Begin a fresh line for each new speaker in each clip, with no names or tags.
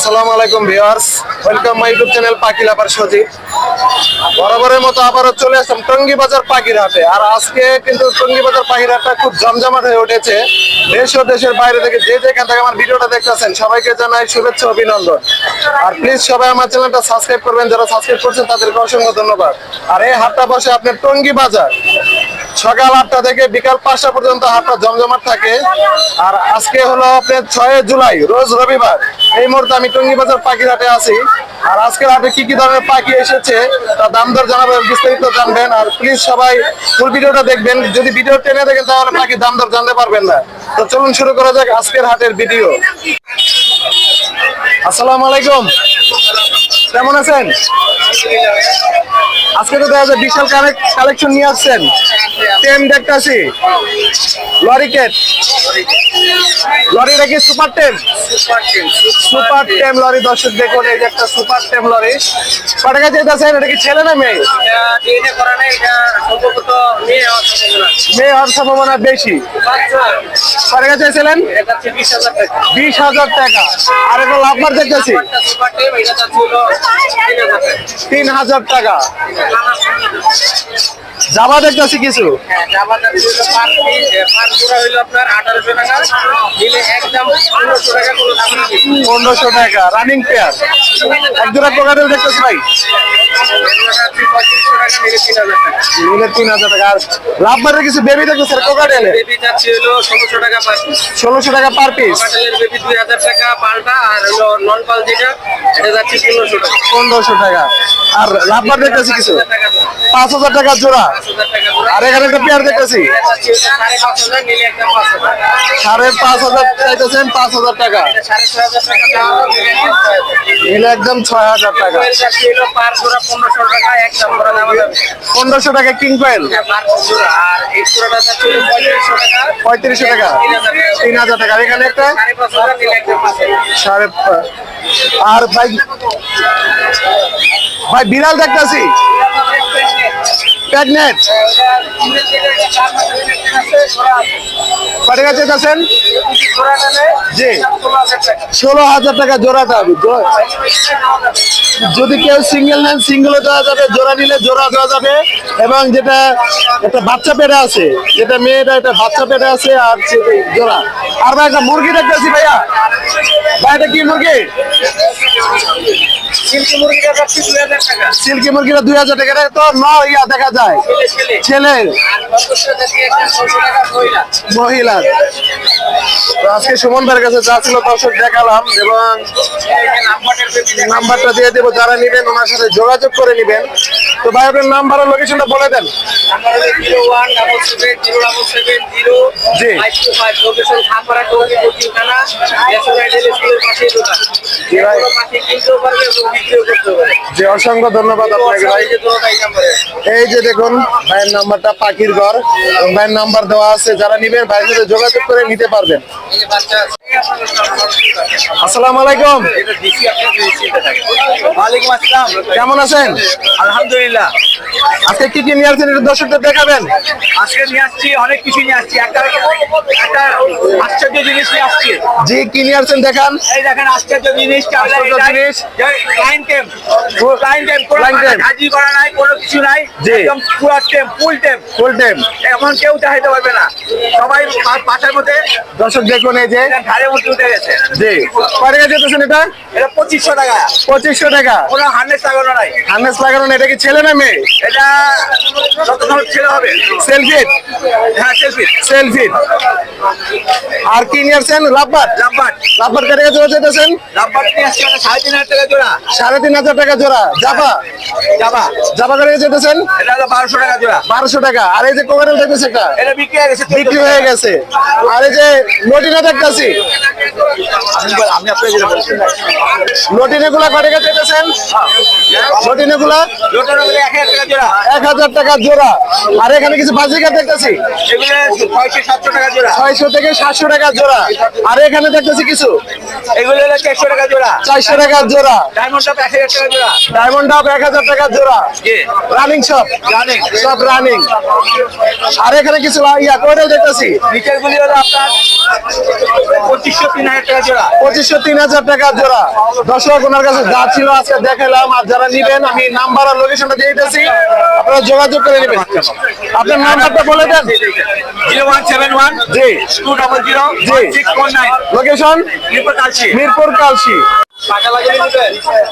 আসসালামু আলাইকুম viewers, welcome my YouTube channel পাখি লাভার সজীব। বরাবরের মতো আবারও চলে আসলাম টঙ্গী বাজার পাখির হাটে। আর আজকে কিন্তু টঙ্গী বাজার পাখির হাটটা খুব জমজমাট হয়ে উঠেছে। দেশ ও দেশের বাইরে থেকে যে যেখান থেকে আমার ভিডিওটা দেখতেছেন সবাইকে জানাই শুভেচ্ছা অভিনন্দন। আর প্লিজ সবাই আমার চ্যানেলটা সাবস্ক্রাইব করবেন, যারা সাবস্ক্রাইব করছেন তাদেরকে অসংখ্য ধন্যবাদ। আর এই হাটটা বসে আপনার টঙ্গী বাজার সকাল 8টা থেকে বিকাল 5টা পর্যন্ত হাটটা জমজমাট থাকে। আর আজকে হলো আপনার 6 জুলাই, রোজ রবিবার। এই মুহূর্তে আমি টঙ্গী বাজার পাখির হাটে আছি। আর আজকের হাটে কি কি ধরনের পাখি এসেছে তার দাম দর জানাবেন, বিস্তারিত জানবেন। আর প্লিজ সবাই ফুল ভিডিওটা দেখবেন, যদি ভিডিও টেনে দেখেন তাহলে পাখির দাম দর জানতে পারবেন না। তো চলুন শুরু করা যাক আজকের হাটের ভিডিও। আসসালামু আলাইকুম, কেমন আছেন? আজকে তো দেখা যায় বিশাল কালেকশন নিয়ে আসছেন। টেম দেখতেছি, লরি ক্যাট, লরিটা কি সুপার টেম? সুপার টেম লরি। দর্শক দেখুন, এই যে একটা সুপার টেম লরি। কত টাকা চাইতেছেন? এটা কি ছেলে না মেয়ে? মেয়ে হওয়ার সম্ভাবনা বেশি। কত টাকা চাইছিলেন? 20,000 টাকা। আর এটা লাভবার দেখতেছি 3,000 টাকা। জামা দেখতেছি কিছু, 1500 টাকা রানিং পেয়ার। এক জোড়া কোকাটেল দেখতেছি ভাই, নিলে 3,000 টাকা। আর লাভবারের কিছু বেবি দেখতেছি কোকাটেল, 1600 টাকা পার পিস। 1500 টাকা। আর লাভবার দেখতেছি কিছু 5,000 টাকা জোড়া। আর এখানে একটা পেয়ার দেখতেছি 5,500 চাইতেছেন, 5,000 টাকা নিলে একদম 6,000 টাকা। 1500 টাকা কিং কয়েল, 3500 টাকা, 3,000 টাকা। এখানে একটা 5,500। আর ভাই ভাই বিড়াল দেখতেছি প্রেগনেন্ট, কত টাকা চাইতেছেন? জি, 16,000 টাকা জোড়াটা। যদি কেউ সিঙ্গেল নেন সিঙ্গেলও দেওয়া যাবে, জোড়া নিলে জোড়া দেওয়া যাবে। এবং যেটা একটা বাচ্চা পেটে আছে, যেটা মেয়েটা একটা বাচ্চা পেটে আছে, আর জোড়া। আর ভাই একটা মুরগি দেখতেছি ভাইয়া, ভাই এটা কি মুরগি? সিল্কি মুরগিটা 2,000 টাকা। এটা তো ইয়া দেখা যায় ছেলে মহিলা। তো আজকে সুমন ভাইয়ের কাছে যা ছিল দর্শক দেখালাম, এবং নাম্বারটা দিয়ে দেবো, যারা নিবেন ওনার সাথে যোগাযোগ করে নিবেন। তো ভাই আপনার নাম্বার আর লোকেশনটা বলে দেন। জি, জি, অসংখ্য ধন্যবাদ আপনাকে ভাই। এই যে দেখুন ভাইয়ের নাম্বারটা, পাখির ঘর, ভাইয়ের নাম্বার দেওয়া আছে, যারা নিবেন ভাইয়ের সাথে যোগাযোগ করে নিতে পারবেন। আসসালামু আলাইকুম, ওয়ালাইকুম আসসালাম, কেমন আছেন?
আলহামদুলিল্লাহ।
আজকে কি কি নিয়ে আসছেন একটু দর্শকদের দেখাবেন?
আজকে নিয়ে আসছি অনেক কিছু নিয়ে আসছি, একটা আশ্চর্য জিনিস নিয়ে আসছি।
জি, কি নিয়ে আসছেন দেখান।
এই দেখেন আশ্চর্য জিনিস, হাজি করা নাই, কোনো কিছু নাই, একদম পুরো টেম, ফুল টেম,
ফুল টেম।
এমন কেউ চাইতে পারবে না, সবাই পাশের মধ্যে।
দর্শক দেখুন এই যে
ঘাড়ের মধ্যে উঠে গেছে।
জি, কত টাকা যেতেছেন এটা?
এটা 2500 টাকা।
2500 টাকা।
কোনো হার্নেস লাগানো নাই।
হার্নেস লাগানো না। এটা কি ছেলে না মেয়ে?
এটা যত ছেলে হবে।
সেলফি?
হ্যাঁ, সেলফি।
সেলফি। আর কি নিয়ে আসছেন? লাভবার।
লাভবার।
লাভবার কত টাকা জোড়া যেতেছেন?
লাভবার নিয়ে আসছি 3,500 টাকা জোড়া।
3,500 টাকা জোড়া। জাবা?
জাবা।
জাবা কত টাকা যেতেছেন?
এটা হলো 1200 টাকা জোড়া।
1200 টাকা। আর এই যে কোকাটেল দেখতেছে একটা,
এটা বিক্রি হয়ে গেছে।
বিক্রি হয়ে গেছে। আর এই যে লটিনা দেখতেছি,
আমি আপনাকে
লটিনে গুলা কত টাকা যেতেছেন? লটিনে গুলা
1000 টাকা জোড়া।
1000 টাকা জোড়া। আর এখানে কিছু বাজিকার দেখতেছি
এগুলো 600-700 টাকা জোড়া।
600 থেকে 700 টাকা জোড়া। আর এখানে দেখতেছি কিছু
এগুলো হলো 400 টাকা জোড়া।
400 টাকা জোড়া।
ডায়মন্ড টপ 1000 টাকা জোড়া।
ডায়মন্ড আপ 1000 টাকা জোড়া।
জি,
রানিং সব
রানিং।
সব রানিং। আর এখানে কিছু ইয়া কোয়েল দেখতেছি
নিচের গুলি হলো আপনার 2500-3000 টাকা জোড়া।
2500-3000 টাকা জোড়া। দর্শক ওনার কাছে যা ছিল আজকে দেখালাম। আর যারা নিবেন আমি নাম্বার আর লোকেশনটা দিয়ে দিতেছি, আপনারা যোগাযোগ করে নেবেন। আপনার নাম্বারটা বলে দেন।
0171
জি
200
জি
649।
লোকেশন
মিরপুর কালচি।
মিরপুর কালসি।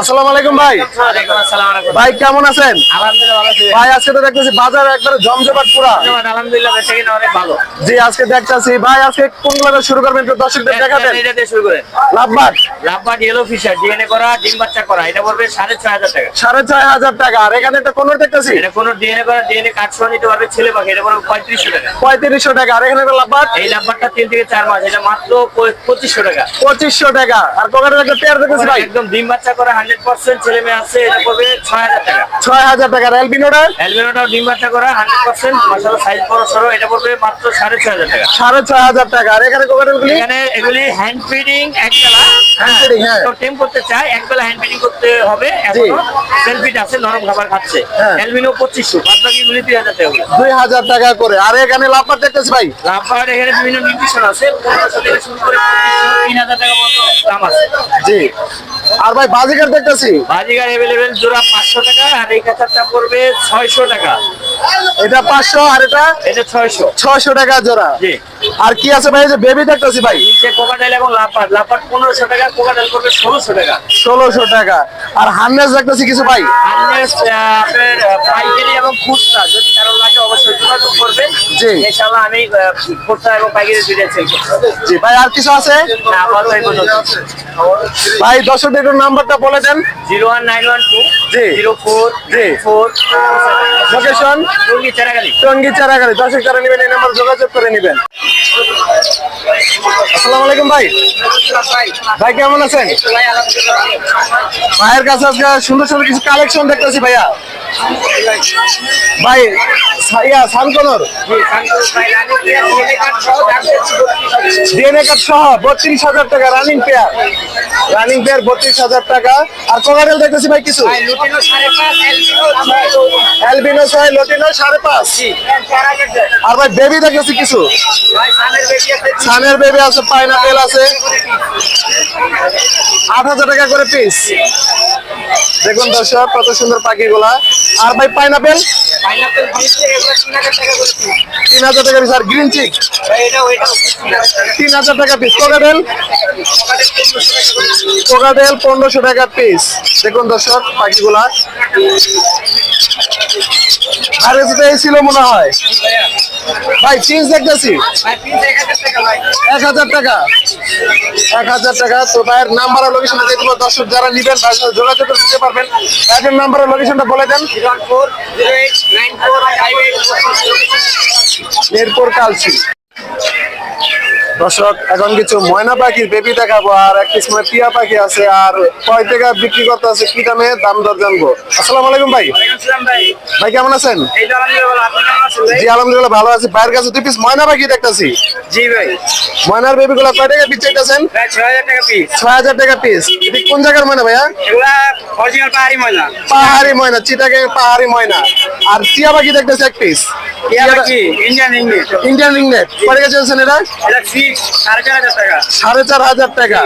আসসালামু আলাইকুম ভাই।
ওয়ালাইকুম আসসালাম।
ভাই কেমন আছেন?
আলহামদুলিল্লাহ ভালো আছি।
ভাই আজকে তো দেখতেছি বাজার একবারে জমজমাট পুরা।
আলহামদুলিল্লাহ বেঁচে কিনা অনেক ভালো।
জি আজকে দেখতেছি ভাই, আজকে কোনগুলো শুরু করবেন একটু দর্শকদের দেখাবেন।
এটা দিয়ে শুরু করেন।
লাভবাট
লাভবার্ড ইয়েলো ফিশার ডিএনএ করা, ডিম বাচ্চা করা, এটা পড়বে 6500 টাকা।
6500 টাকা। আর এখানে একটা কোন দেখতেছি
এটা কোনো ডিএনএ করা, ডিএনএ কার্ড সহ নিতে পারবে ছেলে পাখি, এটা পড়বে 3500 টাকা।
3500 টাকা। আর এখানে একটা লাভবাট
এই লাভবার্ডটা 3 থেকে 4 মাস, এটা মাত্র 2500 টাকা।
2500 টাকা। আর কোকাটের একটা পেয়ার দেখতেছি ভাই
একদম ডিম বাচ্চা করা 100% ছেলে মেয়ে আছে, এটা পড়বে 6000 টাকা।
6000 টাকা। আর অ্যালবিনোটা
অ্যালবিনোটাও ডিম বাচ্চা করা 100%, মাশাআল্লাহ সাইজ বড় সরো, এটা পড়বে মাত্র 6500 টাকা।
6500 টাকা। আর এখানে কোকাটের গুলি
এখানে এগুলি হ্যান্ড ফিডিং একবেলা,
Hand feeding, হ্যাঁ।
তো টেম করতে চায় একবেলা হ্যান্ড ফিডিং করতে হবে, এখনো সেলফিট আছে, নরম খাবার খাচ্ছে।
হ্যাঁ।
অ্যালবিনো 2500, বাদ বাকি গুলি 3000 টাকা করে।
2000 টাকা করে। আর এখানে লাভবাট দেখতেছি ভাই
লাভবার্ড এখানে বিভিন্ন নিউট্রিশন আছে, 1500 থেকে শুরু করে 2500, 3000 টাকা পর্যন্ত দাম আছে।
জি। আর ভাই বাজিকার দেখতেছি
বাজিগার अवेलेबल জোড়া 500 টাকা, আর এই কাঁচাটা পড়বে 600 টাকা।
এটা 500 আর এটা
এটা 600।
600 টাকা জোড়া।
জি।
আর কি আছে ভাই? এই যে বেবি দেখতেছি ভাই
নিচে কোকাটেল এবং লাভবার্ড, লাভবার্ড 1500 টাকা, কোকাটেল পড়বে 1600 টাকা।
1600 টাকা। আর হার্নেস দেখতেছি কিছু ভাই
আনলেস আপনার পাইকারি এবং খুচরা যদি কারো লাগে অবশ্যই যোগাযোগ করবেন।
জি।
ইনশাআল্লাহ আমি খুচরা এবং পাইকারি দুইটাই সেল করব।
জি ভাই। আর কিছু আছে
না, আপাতত এই পর্যন্ত।
ভাই? দর্শকদের একটু নাম্বারটা বলে দেন।
01912
জি।
04
জি।
4
লোকেশন
টঙ্গী চারাগালি।
টঙ্গী চারাগাড়ি। দর্শক যারা নেবেন এই নাম্বার যোগাযোগ করে নেবেন। আসসালামু আলাইকুম ভাই। ভাই কেমন আছেন? ভাইয়ের কাছে আজকে সুন্দর সুন্দর কিছু কালেকশন দেখতেছি ভাইয়া। ভাই সানকনর ডিএনএ কার্ড সহ 32,000 টাকা রানিং পেয়ার। রানিং পেয়ার 32,000 টাকা। আর কোকাটেল দেখতেছি ভাই কিছু অ্যালবিনো 6, লটিনো 5.5। আর ভাই বেবি দেখতেছি কিছু সানের বেবি আছে, পাইনাপেল আছে 8000 টাকা করে পিস। দেখুন দর্শক কত সুন্দর পাখিগুলা। আর ভাই পাইনাপেল 3000 টাকা পিস। আর গ্রিন চিক 3000 টাকা পিস। কোকাটেল 1500 টাকা পিস। দেখুন দর্শক পাখিগুলা। আর এই ছিল মনে হয় ভাই চিজ দেখতেছি 1000 টাকা। 1000 টাকা। তো ভাইয়ের নাম্বার আর লোকেশনটা দিয়ে দেবো। দর্শক যারা নিবেন ভাইয়ের সাথে যোগাযোগ করে দিতে পারবেন। ভাইয়ের নাম্বার আর লোকেশনটা বলে দেন।
14089458।
মিরপুর কালচি। দর্শক এখন কিছু ময়না পাখির বেবি দেখাবো। আর এক পিস টিয়া পাখি আছে। আর কয় টাকা বিক্রি করতে আছে, কি দামে, দাম দর জানবো। আসসালামু আলাইকুম ভাই। ভাই কেমন আছেন? জি আলহামদুলিল্লাহ ভালো আছি। ভাইয়ের কাছে 2 পিস ময়না পাখি দেখতেছি।
জি ভাই,
ময়নার বেবি গুলো কয় টাকা পিস চাইতেছেন?
6000 টাকা পিস।
6000 টাকা পিস। এটি কোন জায়গার ময়না ভাইয়া?
এগুলা অরিজিনাল পাহাড়ি ময়না।
পাহাড়ি ময়না, চিটাগাং পাহাড়ি ময়না। আর টিয়া পাখি দেখতেছি এক পিস।
Indian English.
ইন্ডিয়ান রিংনেট কয় টাকা চাইছেন এটা?
এটা ফিক্স 4500 টাকা।
4500 টাকা।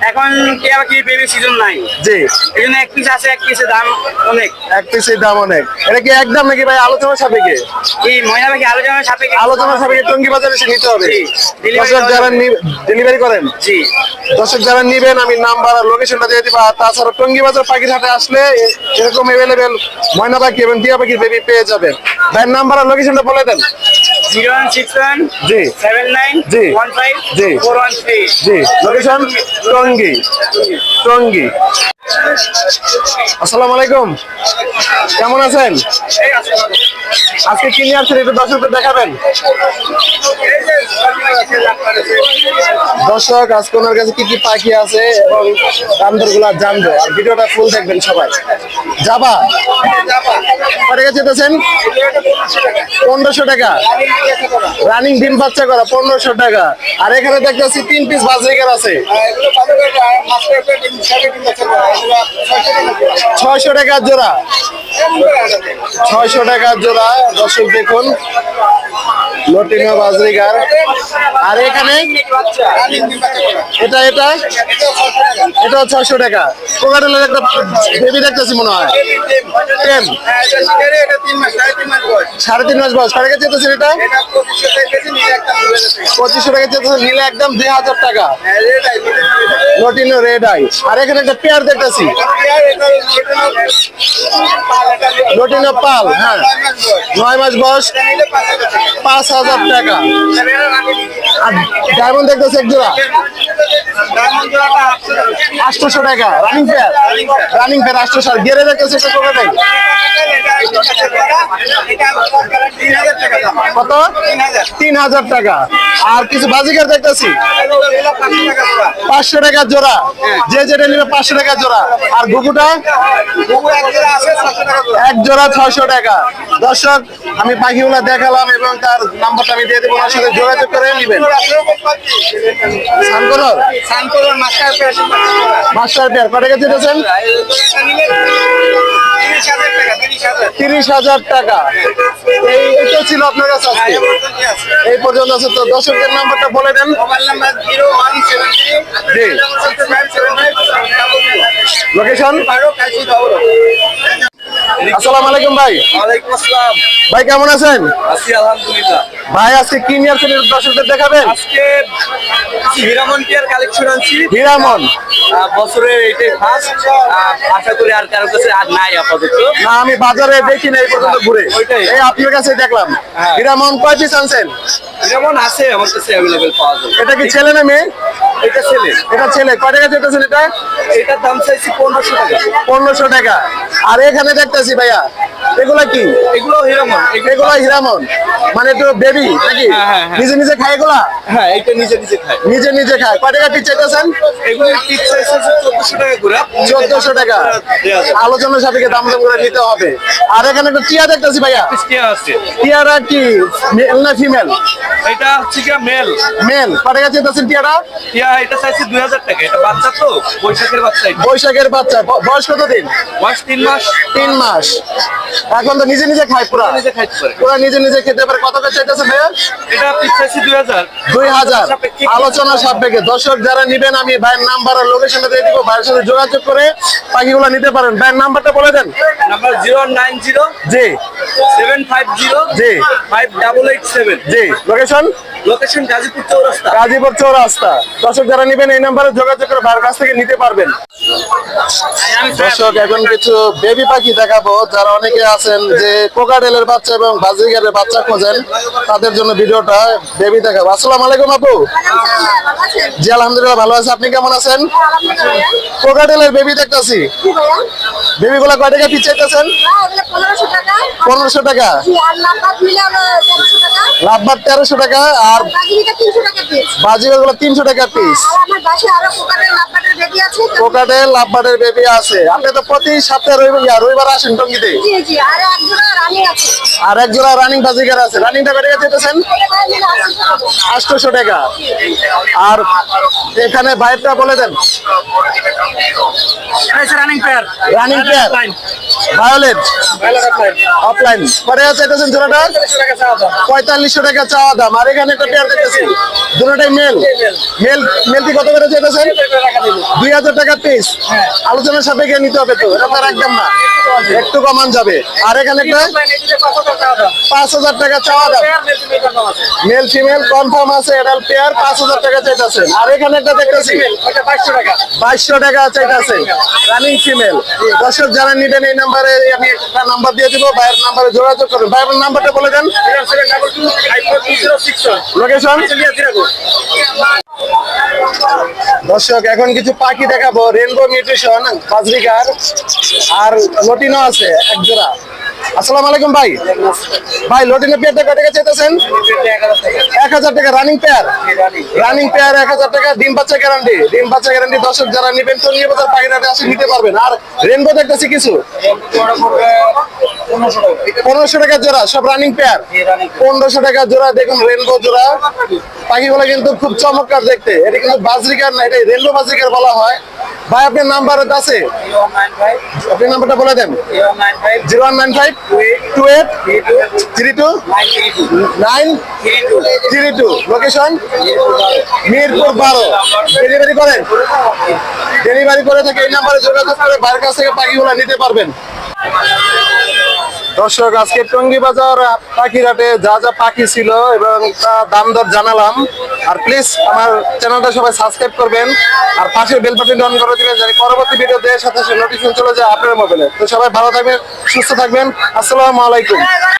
এখন টিয়া পাখি বেবি সিজন নাই,
জি।
এই জন্য এক পিস আছে, এক পিসের দাম অনেক।
এক পিসের দাম অনেক। এটা কি একদম নাকি ভাই আলোচনা সাপেক্ষে?
এই ময়না পাখি আলোচনার সাপেক্ষে।
আলোচনা সাপেক্ষে টঙ্গী বাজারে এসে নিতে হবে।
জি।
দর্শক যারা ডেলিভারি করেন,
জি।
দর্শক যারা নিবেন আমি নাম্বার আর লোকেশনটা দিয়ে দিবা। তাছাড়া টঙ্গী বাজার পাখির হাটে আসলে এরকম অ্যাভেলেবেল ময়না পাখি এবং টিয়া পাখির বেবি পেয়ে যাবেন। ভাইয়ের নাম্বার আর লোকেশনটা বলে দেন।
0161
জি
79
জি
15
জি
413।
জি। লোকেশন টঙ্গী। টঙ্গী। আসসালামু আলাইকুম, কেমন আছেন? আজকে কি নিয়ে আসছেন একটু দর্শকদের দেখাবেন। দর্শক আজকে ওনার কাছে কি কি পাখি আছে এবং দাম দর গুলা জানবো, আর ভিডিওটা ফুল দেখবেন সবাই। যাবা কত টাকা চেয়েছেন? 1500 টাকা। রানিং ডিম বাচ্চা করা 1500 টাকা। আর এখানে দেখতেছি 3 পিস বাজরিকার আছে 600 টাকা জোড়া। 600 টাকা জোড়া। দর্শক দেখুন লটিনো বাজরিকার। আর এখানে এটা এটা এটা 600 টাকা। কোকাটেলের একটা বেবি দেখতেছি মনে হয় 10 3.5 মাস বয়স। টাকা চেতেছেন এটা 2500 টাকা চেতেছেন, নিলে একদম 2000 টাকা। লটিনো রেড আই। আর এখানে একটা পেয়ার দেখতেছি লটিনো পাল, হ্যাঁ 9 মাস বয়স 5000 টাকা। আর ডায়মন্ড দেখতেছি এক জোড়া 800 টাকা। Running pair 800। গেরে দেখতেছি একটা কোকাটেল কত 3000 টাকা। আর কিছু বাজিকার দেখতেছি 500 টাকা জোড়া। যে যেটা নিবে 500 টাকা জোড়া। আর ঘুঘুটা এক জোড়া 600 টাকা। দর্শক আমি পাখিগুলা দেখালাম এবং তার নাম্বারটা আমি দিয়ে দেবো, ওনার সাথে যোগাযোগ করে নেবেন। মাস্টার পেয়ার কত টাকা চেয়েছেন? 30,000 টাকা। এইটা ছিল আপনার কাছে আজকে এই পর্যন্ত আছে। তো দর্শকের নাম্বারটা বলে দেন। জি লোকেশন। আসসালামু আলাইকুম ভাই।
ওয়ালাইকুম আসসালাম।
ভাই কেমন আছেন?
আছি আলহামদুলিল্লাহ।
ভাই আজকে কি নিয়ে আসছেন দর্শকদের দেখাবেন?
আজকে হিরামন টিয়ার কালেকশন আনছি।
হিরামন
বছরের এটাই ফার্স্ট। আশা করি আর কারোর কাছে আর নাই আপাতত।
না, আমি বাজারে দেখি না এই পর্যন্ত ঘুরে,
ওইটাই।
এই আপনার কাছে দেখলাম।
হ্যাঁ।
হিরামন কয় পিস আনছেন?
হিরামন আছে আমার কাছে অ্যাভেলেবেল পাওয়া যায়।
এটা কি ছেলে না মেয়ে?
এটা ছেলে।
এটা ছেলে। কয় টাকা চেয়েছেন এটা?
এটার দাম চাইছি 1500 টাকা।
1500 টাকা। আর এখানে দেখতেছি ভাইয়া এগুলা কি?
এগুলো হিরামন।
এগুলা হিরামন মানে তো বেবি নাকি?
হ্যাঁ, হ্যাঁ, হ্যাঁ।
নিজে নিজে খায় এগুলা?
হ্যাঁ এটা নিজে নিজে খায়।
নিজে নিজে খায়। কয় টাকা পিস চাইতেছেন?
এগুলো পিস চাইছে 1400 টাকা করে।
1400 টাকা। আলোচনা সাপেক্ষে দাম দাম করে নিতে হবে। আর এখানে একটা টিয়া দেখতেছি ভাইয়া।
টিয়া আছে।
টিয়ারা কি মেল না ফিমেল?
এটা হচ্ছে কি মেল।
মেল। কয় টাকা চেয়েছেন টিয়ারা?
টিয়া এটা চাইছে 2000 টাকা। এটা বাচ্চা তো বৈশাখের বাচ্চা। এটা
বৈশাখের বাচ্চা। বয়স কত দিন?
বয়স 3 মাস।
3 মাস। এখন তো নিজে নিজে খায় পুরা?
নিজে খাইতে পারে।
পুরা নিজে নিজে খেতে পারে। কত করে চাইতেছে ভাইয়া?
এটা পিস চাইছি 2000।
2000 আলোচনা সাপেক্ষে। দর্শক যারা নিবেন আমি ভাইয়ের নাম্বার আর লোকেশনটা দিয়ে দিব, ভাইয়ের সাথে যোগাযোগ করে পাখিগুলো নিতে পারেন। ভাইয়ের নাম্বারটা বলে দেন।
নাম্বার 090
জি
750
জি
5887।
জি লোকেশন
লোকেশন গাজীপুর চৌরাস্তা।
গাজীপুর চৌরাস্তা। দর্শক যারা নিবেন এই নাম্বারে যোগাযোগ করে ভাইয়ের কাছ থেকে নিতে পারবেন। দর্শক এখন কিছু বেবি পাখি দেখাবো। যারা অনেকে আছেন যে কোকাটেলের বাচ্চা এবং বাজিগারের বাচ্চা খোঁজেন, তাদের জন্য ভিডিওটা বেবি দেখাবো। আসসালামু আলাইকুম আপু। জি আলহামদুলিল্লাহ ভালো আছে। আপনি কেমন আছেন? কোকাটেলের বেবি দেখতেছি। বেবিগুলা কয় টাকা পিস চাইতেছেন? 1500 টাকা। লাভবার 1300 টাকা। আর বাজিগার গুলো 300 টাকা পিস। কোকাটেল লাভবারের বেবি আছে। আপনি তো প্রতি সপ্তাহে রবিবার আসেন টঙ্গিতে। আর এক জোড়া রানিং বাজিগার আছে। রানিংটা কত টাকা চেয়েছেন? 800 টাকা। আর এখানে বাইরটা বলে দেন।
Running pair.
Running pair violet offline পরে আছে এটাছেন জোড়াটা 4500 টাকা চাওয়া দাম। আর এখানে একটা পেয়ার দেখতেছি দুটোটাই মেল। মেলটি কত করে চেয়েছেন? 2000 টাকা পিস। আলোচনার সাপেক্ষে নিতে হবে তো, এটা তার একদম না, একটু কমান যাবে। আর এখানে একটা 5000 টাকা চাওয়া দাম। মেল ফিমেল কনফার্ম আছে। এডাল পেয়ার 5000 টাকা চাইতেছেন। আর এখানে একটা দেখতেছি 2200 টাকা চাইতেছেন রানিং ফিমেল। দর্শক যারা নিবেন এই নাম্বারে আমি একটা নাম্বার দিয়ে দিব, ভাইয়ের নাম্বারে যোগাযোগ করবেন। ভাইয়ের নাম্বারটা বলে দেন। লোকেশন দর্শক এখন কিছু পাখি দেখাবো, রেনবো মিউটেশন বাজরিকার আর লটিনো আছে এক জোড়া। আসসালামু আলাইকুম ভাই। ভাই লটিনো পেয়ারটা কত টাকা চাইতেছেন? 1000 টাকা রানিং পেয়ার। রানিং পেয়ার 1000 টাকা, ডিম বাচ্চা গ্যারান্টি। ডিম বাচ্চা গ্যারান্টি। দর্শক যারা নেবেন টঙ্গী বাজার পাখিরাটে আসে নিতে পারবেন। আর রেনবো দেখতেছি কিছু 1500 টাকা জোড়া, সব রানিং পেয়ার। 1500 টাকা জোড়া। দেখুন রেনবো জোড়া পাখিগুলো কিন্তু খুব চমৎকার দেখতে। এটা কিন্তু বাজরিকার না, এটা রেনবো বাজরিকার বলা হয়। ভাই আপনার নাম্বার আছে, আপনি নাম্বারটা বলে দেন। 0195 28 32 932। লোকেশন মিরপুর 12। ডেলিভারি করেন? ডেলিভারি করে থেকে এই নাম্বারে যোগাযোগ করে বাইরের কাছ থেকে পাখিগুলো নিতে পারবেন। দর্শক আজকে টঙ্গী বাজার পাখিরাটে যা যা পাখি ছিল এবং দাম দর জানালাম। আর প্লিজ আমার চ্যানেলটা সবাই সাবস্ক্রাইব করবেন আর পাশের বেল বাটনটি অন করে দিবেন যাতে পরবর্তী ভিডিও দেওয়ার সাথে সাথে নোটিফিকেশন চলে যায় আপনার মোবাইলে। তো সবাই ভালো থাকবেন, সুস্থ থাকবেন। আসসালামু আলাইকুম।